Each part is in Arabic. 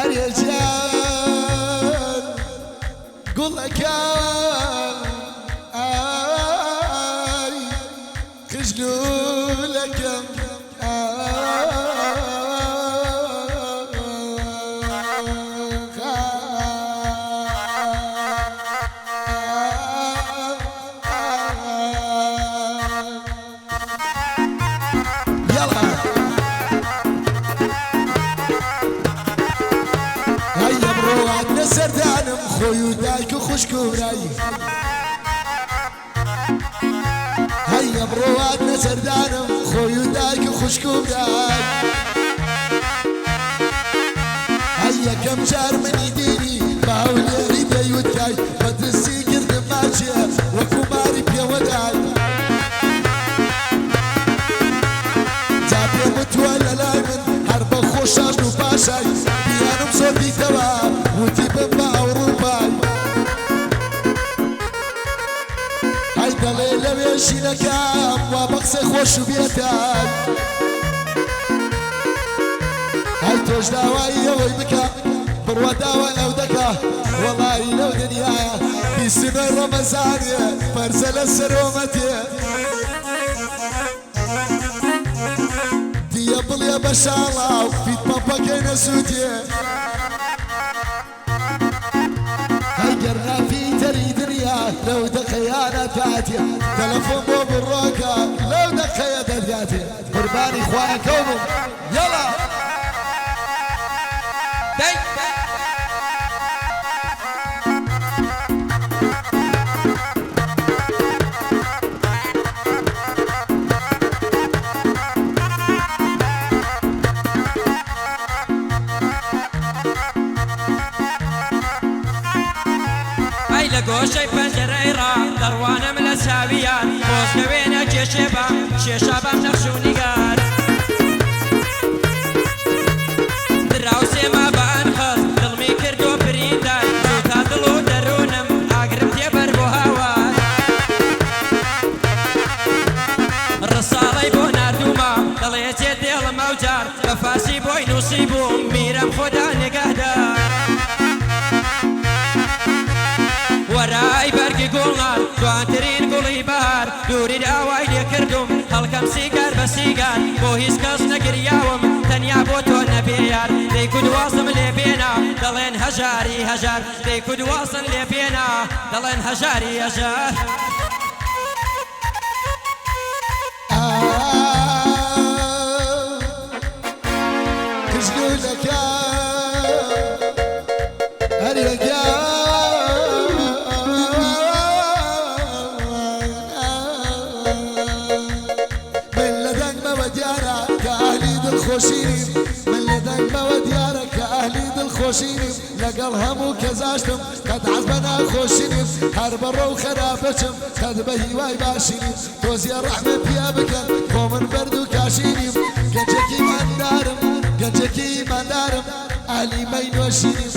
رجال قول لك خجلوا لك سردانم خوي دايك وخشك وراي هيا بروادنا سردانم خوي دايك وخشك وراي هيا كم جار من يديني باولي عيدي وداي مدرسي قرد ماشي وكماري بيا وداي جابي متولى لايمن حرب خوشاش وباشاي بيانم صوتي توا وتبقى أوروباي هيدا ليلة بيشي لكام وبقسي خوش بيتاي هاي توش داوائي ويبكا بروا داوائي أو دكا والله لو دنيايا في سنة رمزانية فرزل السرومتي دي يبل يا بشالة وفيت مبكي نسوتي هيقرنا في تري دنيا لو دقيانا تاتي تلفون بو بالروكا لو دقيا دلياتي قرباني اخوانا كونوا يلا گوشەی پەنجەرەی ڕا دەڕوانم لە چاویان خۆشکەوێنە کێشێبام شێشابام نەخش و نیگار دراوسێمە بە ئەنخەز دڵمی کردۆ بریندار تا دڵ و دەروونم ئاگرم تێبەر بۆ هاوار ڕساڵەی بۆ ناردوومە دەڵێ جێ دێڵم ئەو جار بە فارسی بۆی نووسی بووم میرەم خۆدا نێگەهدار وراي برقي قولنار جوانترين قولي بهار دوري داواي ليكردم هلكم سيقار بسيقار بو هيس كاس نقرياوم تنيا بوتو نبيار ديكو دواصم لبينا دلين هجاري هجار ديكو دواصم لبينا دلين هجاري هجار كشقول لك هريقا من لدن بوديارك أهلي دل خوشيني لقل همو كزاشتم قد عزبنا خوشيني حرب الرو خرابتم قد بهي واي باشيني توزي الرحمة بيا بكر قومن بردو كاشيني قنجكي من دارم قنجكي من دارم أهلي مين وشيني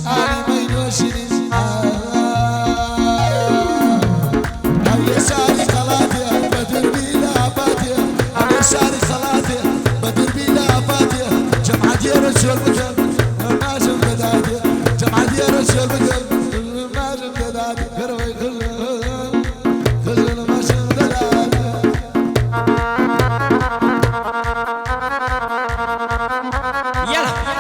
أهلي مين وشيني أو يساري خلاتي بدر بيلا عباتي أو يساري خلاتي بدر بيلا جمعة ديال رجال بكر ما جم بدادي جمعة ديال رجال بكر ما جم بدادي كروي كل ما جم بدادي يلا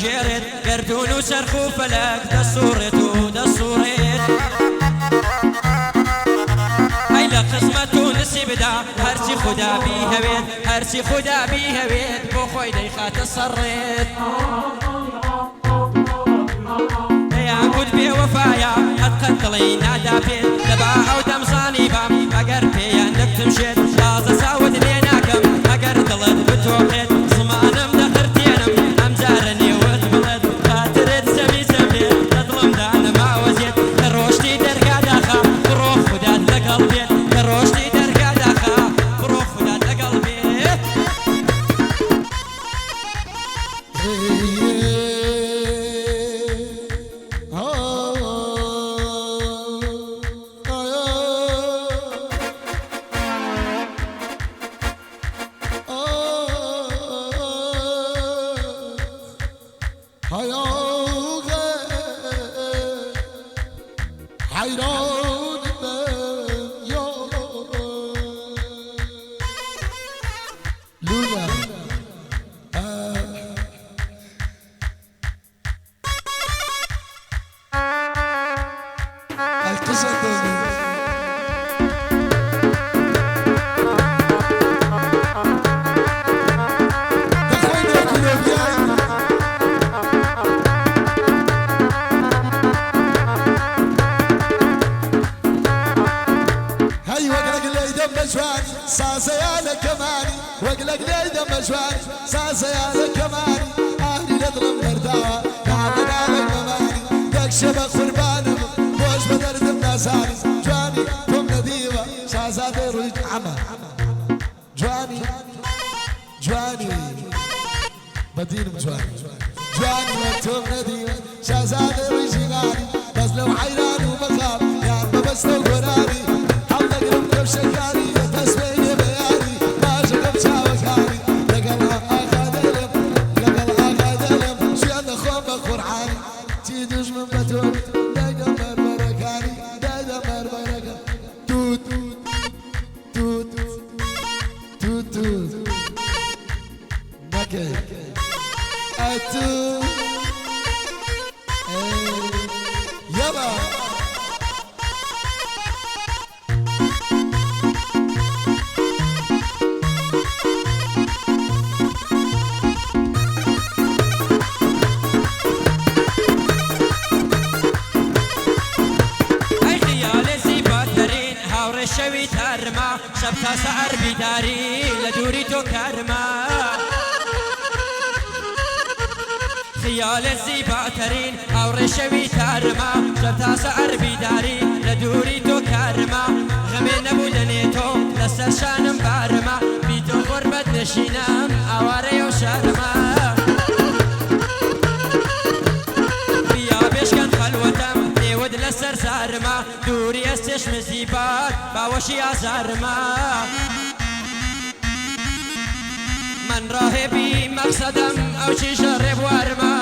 جيرت قردون وسرخو فلك دصورت ودصورت هاي لقسمتو نسيب دا هرسي خدا بيها بيت هرسي خدا بيها بيت بو خوي ديخات الصريت يا عبود بي وفايا هتقتلي نادا بيت دبا او دمصا حيران لولا القصة ساسة يا لكماني واقلق لي دم جواني ساسة يا لكماني اهلي نضرب مرداوة نعمل على المماني داك شبك قربانم بوش بدرد بناساني جواني كم نديوة شازادة روج عمى جواني جواني بدينم جواني جواني وانتم نديوة شازادة روج غاني بس لو حيران ومخاف يا عم بس لو قراني حولك رمك وشكاني تسوي بياني ما شكب شاوكاني لقلها اخذلم لقلها اخذلم شيان خوم قرعاني تيدوش من بتوت دايدا مربركاني دايدا مربركاني توت توت توت توت مكي اتو يلا شوي ترما شبتا سعر بداري لدوري تو كرما خيال الزيباترين اور شوي ترما شبتا سعر بداري لدوري تو كرما غمي نبودنيتو لسر شانم بارما بيتو غربت نشينم اواري وشرما بيا بيشكن خلوتم نيود لسر سارما دوري استش مزيبات باوشي ازارما من راهبي مقصدم او شي جرب وارما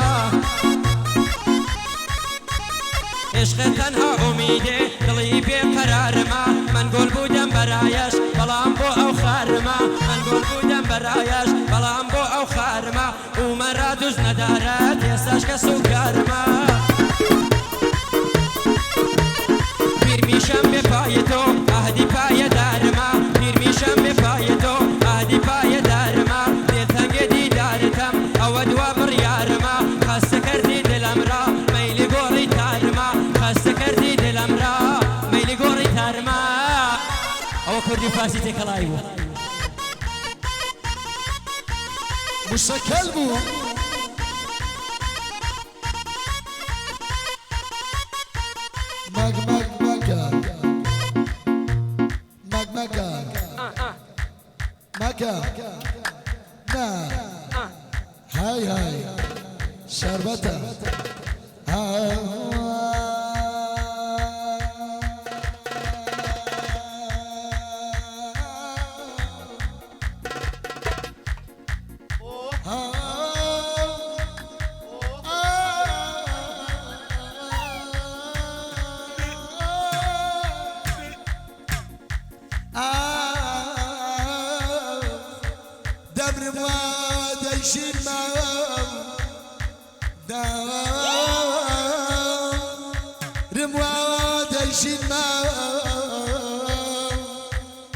عشق تنها اميدي دلي بقرار ما من قول بودم برايش بلام بو او خارما من قول بودم برايش بلام بو او خارما ومرا دوز ندارت يساش كسو كارما میرمیشم به پای تو اهدی پای درما میرمیشم به پای تو اهدی پای درما دلتنگ دیدارتم او دوا بریارما خسته کردی دلم را میل گوری ترما خسته کردی دلم را میل گوری ترما او کردی فارسی تکلای بو مشکل بو مگ مگ مكا نا هاي هاي شربتها دبر مواد يشيل رمواد يشيل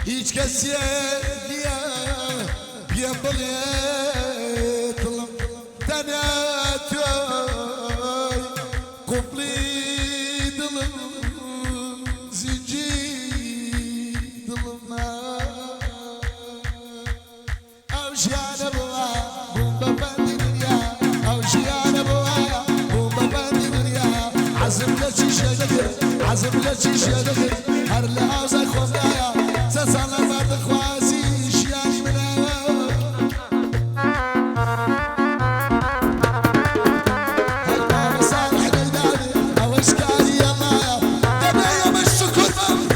هيج كسيانيا بيبليت تناتوي قبلي دلم زنجي دلم أوشيان بوا بومبا باندي دنيا أوشيان بوا بومبا باندي دنيا عزم لشيشة دخل عزم لشيشة دخل هر لعوزة خمنايا سسانا مرد خوازي شياني منايا هاي ماما صالح نيداني أوشكالي يا مايا دنيا مش شكر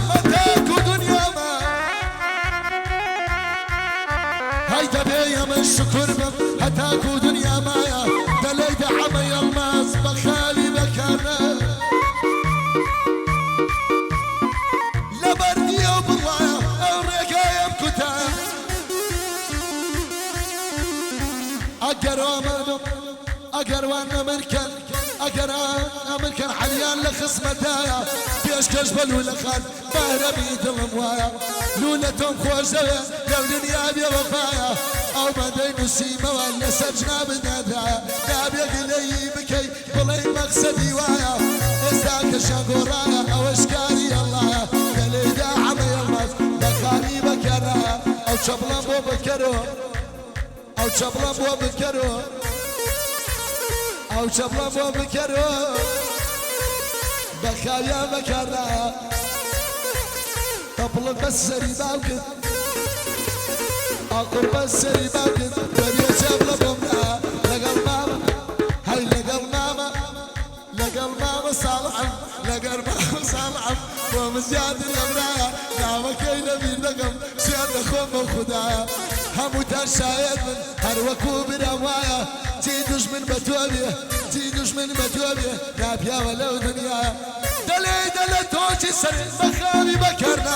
متاكو دنيا ما هاي دنيا مش شكر هتاكو دنيا مايا دليد عمي الماس بخالي بكرنا اگر وانا مركن اگر امركن حليان لخصمتايا بيشكش بلولا خان مهربي دلموايا لولتهم خوشوية لو دنيا بيا وفايا او بدي نسيمة ولا سجنا بنادايا داب يقلي بكي بلي مقصدي وايا استاك شاقورايا او اشكاري الله دلي دا عمي الماس بخاني بكرايا او شبلان بو بكرو او شبلان بو بكرو او شبلان بو بكرو بخايا بكرايا طبل بس سري باوكد اقر بس سري باوكد وريا شبلان بومنا لقل ماما هاي لقل ماما صالحا لقل ماما صالحا ومزياد الامرايا نعم كينا بين رقم شيان خوم وخدايا هموت الشايد من هروكو بروايا تيدوش من بتوبيه نابيا ولو دنيا دلي توجي سري بخامي بكرنا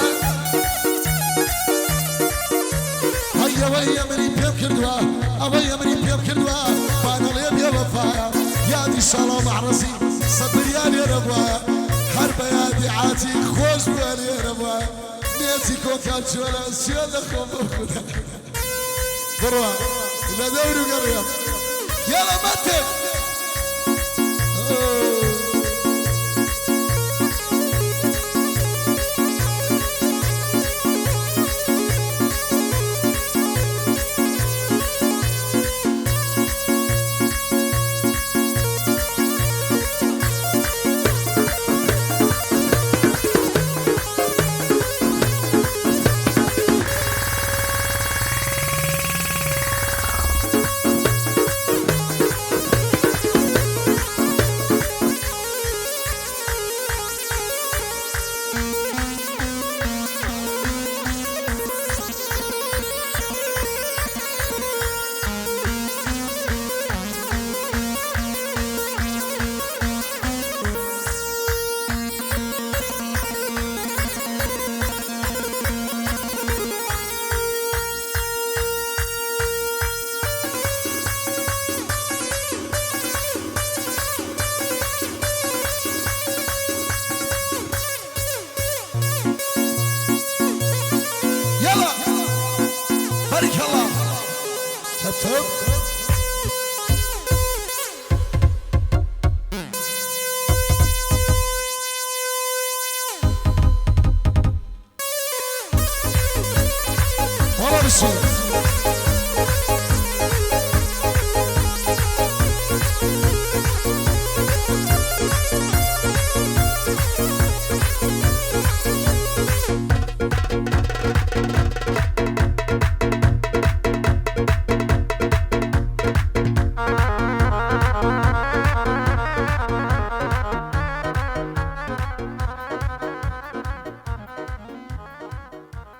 هيا ويا مني بيم كردوا اويا مني بيم كردوا وانا ليم يا وفايا يا دي شالو مع راسي صدر يا لي ربوايا حرب يا دي عاتي خوش بالي ربوايا نيتي كوكا شولا شولا خوم خدا بروا لا دوري قريب يلا متى